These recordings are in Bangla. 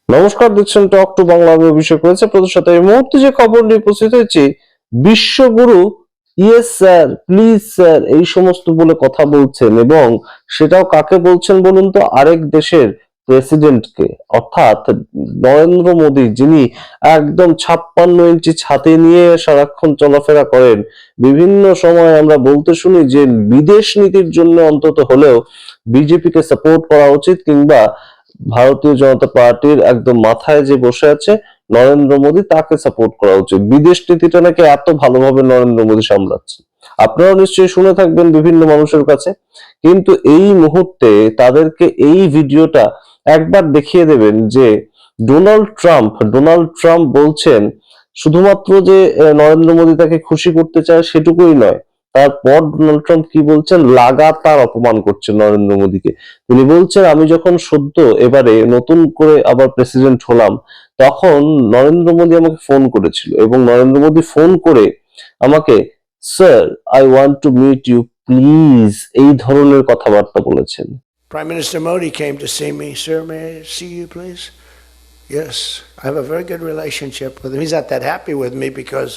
নমস্কার, দেখছেন টক টু বাংলা। আমি অভিষেক রয়েছে প্রতি সাথে এই মুহূর্তে যে খবর নিয়ে উপস্থিত হয়েছি, বিশ্বগুরু ইয়েস স্যার, প্লিজ স্যার এই সমস্ত বলে কথা বলছেন, এবং সেটাও কাকে বলছেন বলুন তো? আরেক দেশের প্রেসিডেন্টকে, অর্থাৎ নরেন্দ্র মোদী, যিনি একদম 56 ইঞ্চি ছাতি নিয়ে সারাক্ষণ চলাফেরা করেন। বিভিন্ন সময় আমরা বলতে শুনি যে বিদেশ নীতির জন্য অন্তত হলেও বিজেপিকে সাপোর্ট করা উচিত, কিংবা ভারতীয় জনতা পার্টির একদম মাথায় যে বসে আছে নরেন্দ্র মোদী, তাকে সাপোর্ট করা উচিত। বিদেশ নীতিটা নাকি এত ভালোভাবে নরেন্দ্র মোদী সামলাচ্ছে, আপনারা নিশ্চয়ই শুনে থাকবেন বিভিন্ন মানুষের কাছে। কিন্তু এই মুহূর্তে তাদেরকে এই ভিডিওটা একবার দেখিয়ে দেবেন যে ডোনাল্ড ট্রাম্প বলছেন শুধুমাত্র যে নরেন্দ্র মোদী তাকে খুশি করতে চায় সেটুকুই নয়, তারপর ডোনাল্ড ট্রাম্প কি বলছেন? লাগাতার অপমান করছেন নরেন্দ্র মোদীকে। তিনি বলছেন, আমি যখন সদ্য এবারে নতুন করে আবার প্রেসিডেন্ট হলাম, তখন নরেন্দ্র মোদী আমাকে ফোন করেছিল, এবং নরেন্দ্র মোদী ফোন করে আমাকে sir, I want to meet you please, এই ধরনের কথাবার্তা বলেছেন। Prime Minister Modi came to see me. Sir, may I see you, please? Yes, I have a very good relationship with him. He's not that happy with me because,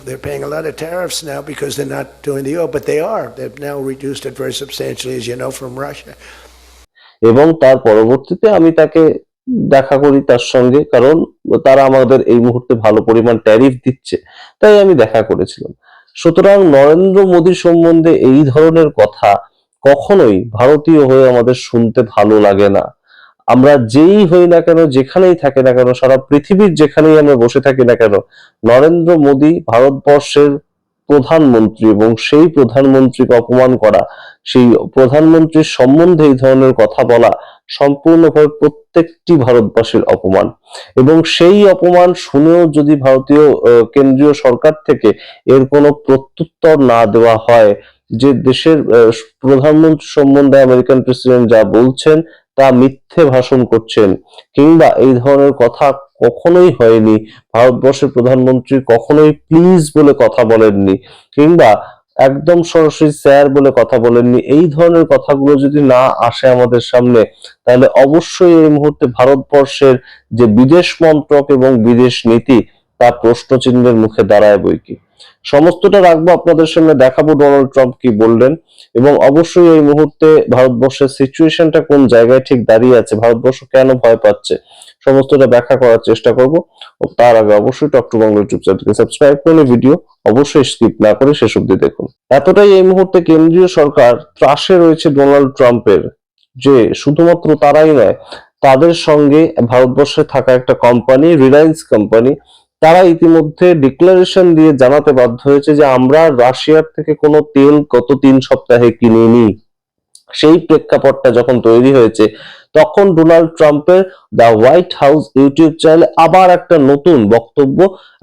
they're paying a lot of tariffs now because they're not doing the oil, but they are. They've now reduced it very substantially, as you know, from Russia. এবং তার পরবর্তীতে আমি তাকে দেখা করি তার সঙ্গে, কারণ তারা আমাদের এই মুহূর্তে ভালো পরিমাণ ট্যারিফ দিচ্ছে, তাই আমি দেখা করেছিলাম। সুতরাং নরেন্দ্র মোদী সম্বন্ধে এই ধরনের কথা কখনোই ভারতীয় হয়ে আমাদের শুনতে ভালো লাগে না। আমরা যেই হই না কেন, যেখানেই থাকে না কেন, সারা পৃথিবীর যেখানেই আমরা বসে থাকি না কেন, নরেন্দ্র মোদী ভারতবর্ষের প্রধানমন্ত্রী, এবং সেই প্রধানমন্ত্রীকে অপমান করা, সেই প্রধানমন্ত্রীর সম্বন্ধে এই ধরনের কথা বলা সম্পূর্ণভাবে প্রত্যেকটি ভারতবাসীর অপমান। এবং সেই অপমান শুনেও যদি ভারতীয় কেন্দ্রীয় সরকার থেকে এর কোনো প্রত্যুত্তর না দেওয়া হয়, যে দেশের প্রধানমন্ত্রী সম্বন্ধে আমেরিকান প্রেসিডেন্ট যা বলছেন তা মিথ্যে ভাষণ করছেন, কিংবা এই ধরনের কথা কখনোই হয়নি, ভারতবর্ষের প্রধানমন্ত্রী কখনোই প্লিজ বলে কথা বলেননি, কিংবা একদম সরাসরি স্যার বলে কথা বলেননি, এই ধরনের কথাগুলো যদি না আসে আমাদের সামনে, তাহলে অবশ্যই এই মুহূর্তে ভারতবর্ষের যে বিদেশ মন্ত্রক এবং বিদেশ নীতি, তা প্রশ্নচিহ্নের মুখে দাঁড়ায় বইকি। সমস্তটা রাখবো আপনাদের সামনে, দেখাবো ডোনাল্ড ট্রাম্প কি বললেন, এবং অবশ্যই এই মুহূর্তে ভারতবর্ষের সিচুয়েশনটা কোন জায়গায় ঠিক দাঁড়িয়ে আছে, ভারতবর্ষ কেন ভয় পাচ্ছে, সমস্তটা ব্যাখ্যা করার চেষ্টা করব। তার আগে অবশ্যই টক টু বাংলা ইউটিউব চ্যানেলকে সাবস্ক্রাইব করে ভিডিও অবশ্যই স্কিপ না করে শেষ অবধি দেখুন। এতটাই এই মুহূর্তে কেন্দ্রীয় সরকার ত্রাসে রয়েছে ডোনাল্ড ট্রাম্পের, যে শুধুমাত্র তারাই নয়, তাদের সঙ্গে ভারতবর্ষে থাকা একটা কোম্পানি, রিলায়েন্স কোম্পানি, তারা ইতিমধ্যে ডিক্লারেশন দিয়ে জানাতে বাধ্য হয়েছে যে আমরা রাশিয়ার থেকে কোনো তেল গত 3 সপ্তাহে কিনিনি। সেই প্রেক্ষাপটটা যখন তৈরি হয়েছে, তখন ডোনাল্ড ট্রাম্পের দ্য হোয়াইট হাউস ইউটিউব চ্যানেলে আবার একটা নতুন বক্তব্য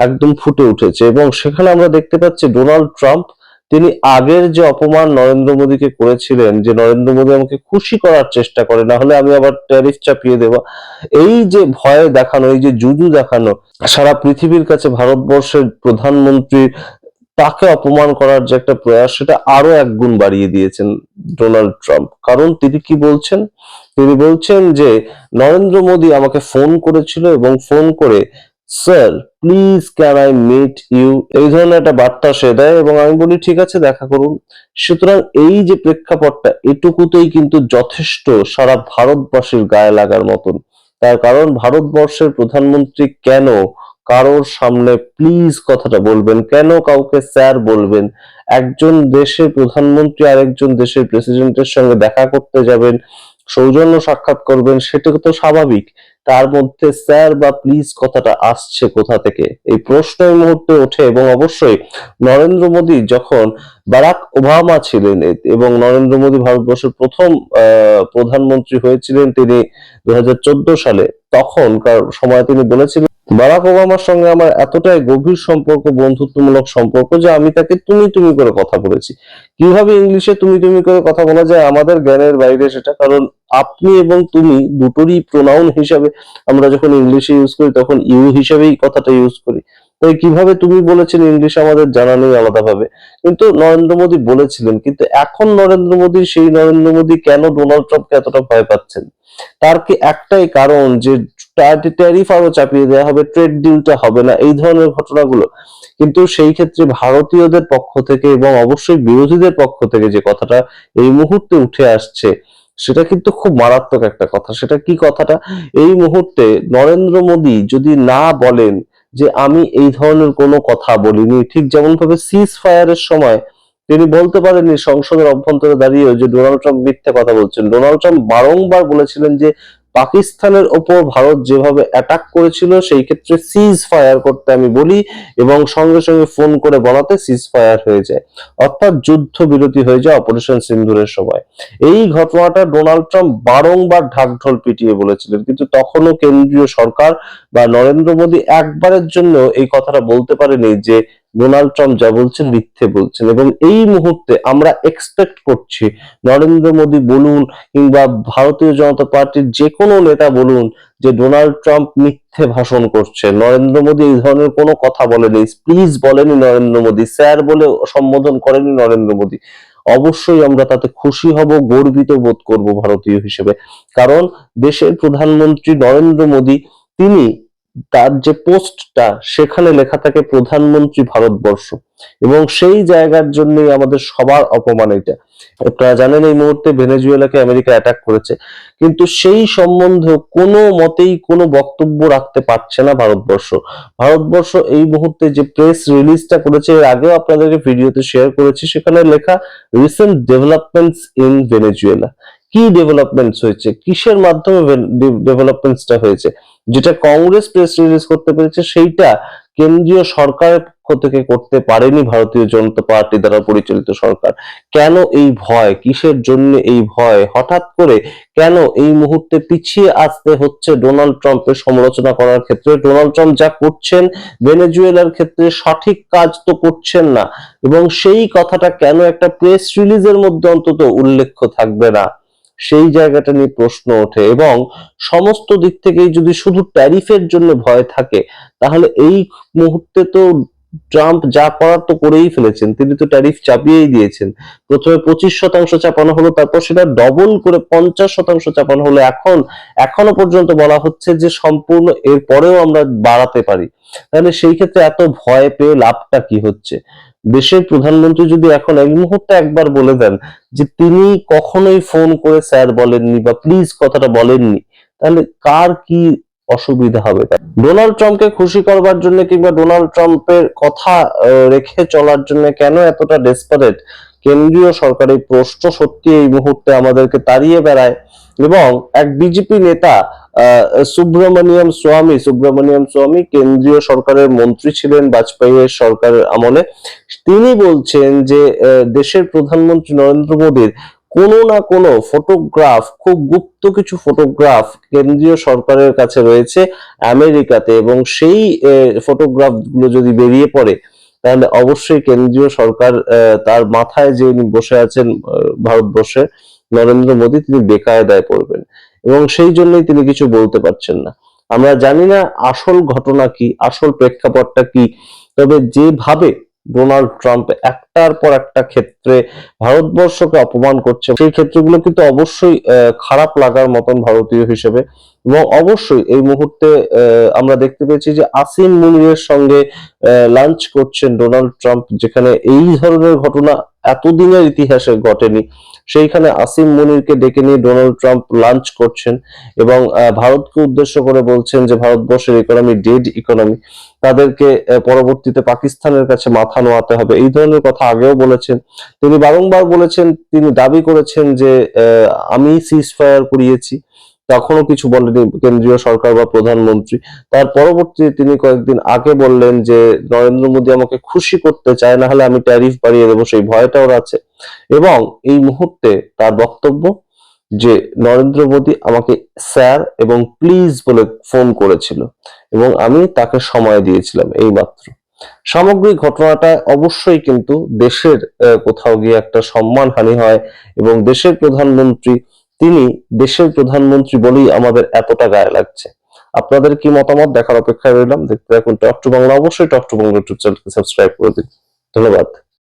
একদম ফুটে উঠেছে, এবং সেখানে আমরা দেখতে পাচ্ছি ডোনাল্ড ট্রাম্প, তিনি আগের যে অপমান নরেন্দ্র মোদীকে করেছিলেন, যে নরেন্দ্র মোদী আমাকে খুশি করার চেষ্টা করে, না হলে আমি আবার ট্যারিফ চাপিয়ে দেব, এই যে ভয় দেখানো, এই যে জুজু দেখানো, সারা পৃথিবীর কাছে ভারতবর্ষের প্রধানমন্ত্রী তাকে অপমান করার যে একটা প্রয়াস, সেটা আরো একগুণ বাড়িয়ে দিয়েছেন ডোনাল্ড ট্রাম্প। কারণ তিনি কি বলছেন? তিনি বলছেন যে নরেন্দ্র মোদী আমাকে ফোন করেছিল, এবং ফোন করে sir please can I meet you, এই ধরনের একটা বার্তা সে দেয়, এবং আমি বলি ঠিক আছে, দেখা করুন। সুতরাং এই যে প্রেক্ষাপটটা, এটুকুতেই কিন্তু যথেষ্ট সারা ভারতবাসীর গায়ে লাগার মতন। তার কারণ ভারতবর্ষের প্রধানমন্ত্রী কেন কারোর সামনে প্লিজ কথাটা বলবেন, কেন কাউকে স্যার বলবেন? একজন দেশের প্রধানমন্ত্রী আরেকজন দেশের প্রেসিডেন্টের সঙ্গে দেখা করতে যাবেন, সৌজন্য সাক্ষাৎ করবেন, সেটা তো স্বাভাবিক। তার মধ্যে স্যার বা প্লিজ কথাটা আসছে কোথা থেকে? এই প্রশ্ন এই মুহূর্তে ওঠে। এবং অবশ্যই নরেন্দ্র মোদী যখন বারাক ওবামা ছিলেন, এবং নরেন্দ্র মোদী ভারতবর্ষের প্রথম প্রধানমন্ত্রী হয়েছিলেন তিনি 2014 সালে, তখনকার সময় তিনি বলেছিলেন বারাক ওবামার সঙ্গে আমার এতটাই গভীর সম্পর্ক, বন্ধুত্বমূলক সম্পর্ক, যে আমি তাকে তুমি তুমি করে কথা বলেছি। কিভাবে ইংলিশে তুমি তুমি করে কথা বলা যায় আমাদের জ্ঞানের বাইরে সেটা, কারণ আপনি এবং তুমি দুটোরই প্রোনাউন হিসাবে আমরা যখন ইংলিশে ইউজ করি, তখন ইউ হিসাবেই কথাটা ইউজ করি। তাই কিভাবে তুমি বলেছেন ইংলিশ আমাদের জানা নেই আলাদাভাবে, কিন্তু নরেন্দ্র মোদী বলেছিলেন। কিন্তু এখন নরেন্দ্র মোদী, সেই নরেন্দ্র মোদী কেন ডোনাল্ড ট্রাম্পকে এতটা ভয় পাচ্ছেন? তার কি একটাই কারণ যে ট্যারিফ আরো চাপিয়ে দেওয়া হবে, ট্রেড ডিলটা হবে না, এই ধরনের ঘটনাগুলো? কিন্তু সেই ক্ষেত্রে ভারতীয়দের পক্ষ থেকে এবং অবশ্যই বিরোধীদের পক্ষ থেকে যে কথাটা এই মুহূর্তে উঠে আসছে, সেটা কিন্তু খুব মারাত্মক একটা কথা। সেটা কি কথাটা? এই মুহূর্তে নরেন্দ্র মোদী যদি না বলেন যে আমি এই ধরনের কোনো কথা বলিনি, ঠিক যেমন ভাবে সিজ ফায়ারের সময় তিনি বলতে পারেননি সংসদের অভ্যন্তরে দাঁড়িয়ে যে ডোনাল্ড ট্রাম্প মিথ্যে কথা বলছেন। ডোনাল্ড ট্রাম্প বারংবার বলেছিলেন যে পাকিস্তানের ওপর ভারত যেভাবে অ্যাটাক করেছিল সেই ক্ষেত্রে সিজ ফায়ার করতে আমি বলি এবং সঙ্গে সঙ্গে ফোন করে বলাতে সিজ ফায়ার হয়ে যায়, অর্থাৎ যুদ্ধ বিরতি হয়ে যায় অপারেশন সিন্দুরের সময়। এই ঘটনাটা ডোনাল্ড ট্রাম্প বারংবার ঢাকঢোল পিটিয়ে বলেছিলেন, কিন্তু তখনও কেন্দ্রীয় সরকার বা নরেন্দ্র মোদী একবারের জন্য এই কথাটা বলতে পারেনি যে ডোনাল্ড ট্রাম্প যা বলছেন মিথ্যে বলছেন। এবং এই মুহূর্তে আমরা এক্সপেক্ট করছি নরেন্দ্র মোদী বলুন কিংবা ভারতীয় জনতা পার্টির যে কোনো নেতা বলুন যে ডোনাল্ড ট্রাম্প মিথ্যে ভাষণ করছে। নরেন্দ্র মোদী এই ধরনের কোনো কথা বলেনি, প্লিজ বলেনি নরেন্দ্র মোদী, স্যার বলে সম্বোধন করেনি নরেন্দ্র মোদী। অবশ্যই আমরা তাতে খুশি হব, গর্বিত বোধ করব ভারতীয় হিসেবে। কারণ দেশের প্রধানমন্ত্রী নরেন্দ্র মোদী, তিনি তার যে পোস্টটা সেখানে লেখা থাকে প্রধানমন্ত্রী ভারতবর্ষ, এবং সেই জায়গার জন্যই আমাদের সবার অপমান এটা। আপনারা জানেন এই মুহূর্তে ভেনেজুয়েলাকে আমেরিকা অ্যাটাক করেছে, কিন্তু সেই সম্বন্ধে কোনো মতেই কোনো বক্তব্য রাখতে পারছে না ভারতবর্ষ। ভারতবর্ষ এই মুহূর্তে যে প্রেস রিলিজটা করেছে, এর আগেও আপনাদেরকে ভিডিওতে শেয়ার করেছি, সেখানে লেখা রিসেন্ট ডেভেলপমেন্টস ইন ভেনেজুয়েলা। কি ডেভেলপমেন্টস হয়েছে, কিসের মাধ্যমে ডেভেলপমেন্টসটা হয়েছে? যেটা কংগ্রেস প্রেস রিলিজ করতে পেরেছে সেইটা কেন্দ্রীয় সরকারের পক্ষ থেকে করতে পারেনি ভারতীয় জনতা পার্টি দ্বারা পরিচালিত সরকার। কেন এই ভয়, কিসের জন্য এই ভয়? হঠাৎ করে কেন এই মুহূর্তে পিছিয়ে আসতে হচ্ছে ডোনাল্ড ট্রাম্পের সমালোচনা করার ক্ষেত্রে? ডোনাল্ড ট্রাম্প যা করছেন ভেনেজুয়েলার ক্ষেত্রে সঠিক কাজ তো করছেন না, এবং সেই কথাটা কেন একটা প্রেস রিলিজের মধ্যে অন্তত উল্লেখ থাকবে না, সেই জায়গাটা নিয়ে প্রশ্ন ওঠে। এবং সমস্ত দিক থেকেই যদি শুধু ট্যারিফের জন্য ভয় থাকে, তাহলে এই মুহূর্তে তো ট্রাম্প যা করার তো করেই ফেলেছেন। তিনি তো ট্যারিফ চাপিয়েই দিয়েছেন। প্রথমে 25% চাপানো হলো, তারপর সেটা ডবল করে 50% চাপানো হলো। এখনো পর্যন্ত বলা হচ্ছে যে সম্পূর্ণ এর পরেও আমরা বাড়াতে পারি। তাহলে সেই ক্ষেত্রে এত ভয় পেয়ে লাভটা কি হচ্ছে? দেশের প্রধানমন্ত্রী যদি এখন এই মুহূর্তে একবার বলে দেন যে তিনি কখনোই ফোন করে স্যার বলেননি বা প্লিজ কথাটা বলেননি, তাহলে কার কি অসুবিধা হবে? ডোনাল্ড ট্রাম্পকে খুশি করবার জন্য কিংবা ডোনাল্ড ট্রাম্পের কথা রেখে চলার জন্য কেন এতটা ডেসপারেট কেন্দ্রীয় সরকার? এই প্রশ্ন সত্যি এই মুহূর্তে আমাদেরকে তাড়িয়ে বেড়ায়। এবং এক বিজেপি নেতা সুব্রমণিয়াম স্বামী কেন্দ্রীয় সরকারের মন্ত্রী ছিলেন বাজপেয়ীর সরকারের আমলে। তিনি বলছেন যে দেশের প্রধানমন্ত্রী নরেন্দ্র মোদীর কোনো না কোনো ফটোগ্রাফ, খুব গুপ্ত কিছু ফটোগ্রাফ কেন্দ্রীয় সরকারের কাছে রয়েছে আমেরিকাতে, এবং সেই ফটোগ্রাফ গুলো যদি বেরিয়ে পড়ে তাহলে অবশ্যই কেন্দ্রীয় সরকার, তার মাথায় যে বসে আছেন ভারতবর্ষে নরেন্দ্র মোদী, তিনি বেকায়দায় পড়বেন, এবং সেই জন্যই তিনি কিছু বলতে পারছেন না। আমরা জানি না আসল ঘটনা কি, আসল প্রেক্ষাপটটা কি, তবে যেভাবে ডোনাল্ড ট্রাম্প একটার পর একটা ক্ষেত্রে ভারতবর্ষকে অপমান করছে, সেই ক্ষেত্রগুলো কিন্তু অবশ্যই খারাপ লাগার মতন ভারতীয় হিসেবে। এবং অবশ্যই এই মুহূর্তে আমরা দেখতে পেয়েছি যে আসিম মুনিরের সঙ্গে লাঞ্চ করছেন ডোনাল্ড ট্রাম্প, যেখানে এই ধরনের ঘটনা এতদিনের ইতিহাসে ঘটেনি। সেইখানে আসিম মুনিরকে ডেকে নিয়ে ডোনাল্ড ট্রাম্প লাঞ্চ করছেন এবং ভারতকে উদ্দেশ্য করে বলছেন যে ভারতবর্ষের ইকোনমি ডেড ইকোনমি, তাদেরকে পরবর্তীতে পাকিস্তানের কাছে মাথা নোয়াতে হবে, এই ধরনের কথা আগেও বলেছেন। তিনি বারংবার বলেছেন, তিনি দাবি করেছেন যে আমি সিজ ফায়ার করিয়েছি, তখনও কিছু বলেনি কেন্দ্রীয় সরকার বা প্রধানমন্ত্রী। তার পরবর্তীতে তিনি কয়েকদিন আগে বললেন যে নরেন্দ্র মোদী আমাকে খুশি করতে চায়, না হলে আমি ট্যারিফ বাড়িয়ে দেবো, সেই ভয়টা ওর আছে। এবং এই মুহূর্তে তার বক্তব্য যে নরেন্দ্র মোদী আমাকে স্যার এবং প্লিজ বলে ফোন করেছিল এবং আমি তাকে সময় দিয়েছিলাম এই মাত্র। সামগ্রিক ঘটনাটা অবশ্যই কিন্তু দেশের কোথাও গিয়ে একটা সম্মানহানি হয়, এবং দেশের প্রধানমন্ত্রী, তিনি দেশের প্রধানমন্ত্রী বলেই আমাদের এতটা গায়ে লাগছে। আপনাদের কি মতামত দেখার অপেক্ষায় রইলাম। দেখতে থাকুন টক টু বাংলা। অবশ্যই টক টু বাংলা ইউটিউব চ্যানেলকে সাবস্ক্রাইব করে দিন। ধন্যবাদ।